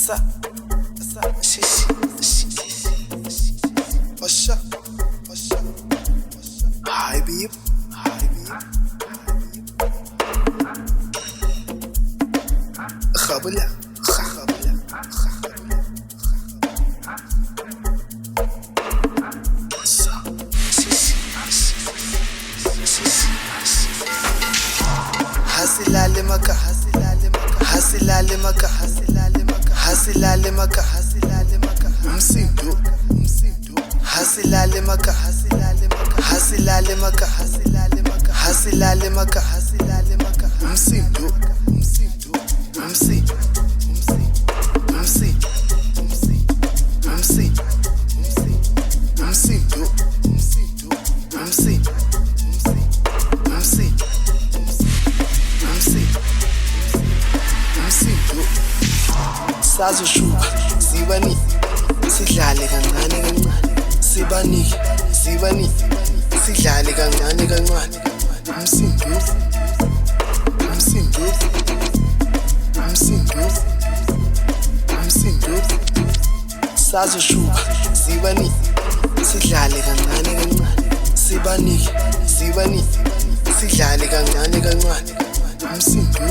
Asa, shishi, Osha, hi babe, خابلة حاسلالمك مصيبتو حاسلالمك مصيبتو sazoshuka sibani sidlale kancane kancane sibani sidlale kancane kancane umsindo sazoshuka sibani sidlale kancane kancane sibani sidlale kancane kancane umsindo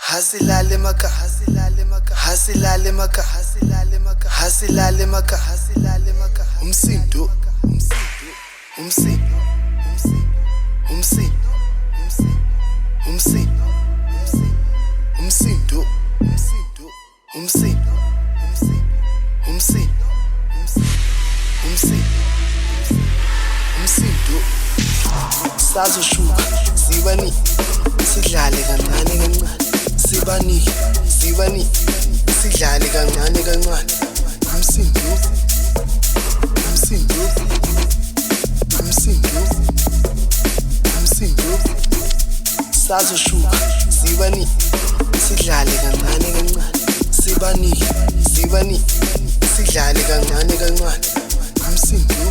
حاسلالمك umsindo حاسلالمك umsindo sazoshuka sibani sidlale kancane kancane sibani sidlale kancane kancane umsindo sazoshuka sibani sidlale kancane kancane sibani sidlale kancane kancane umsindo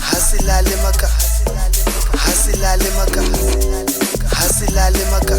حاسلالمك umsindo حاسلالمك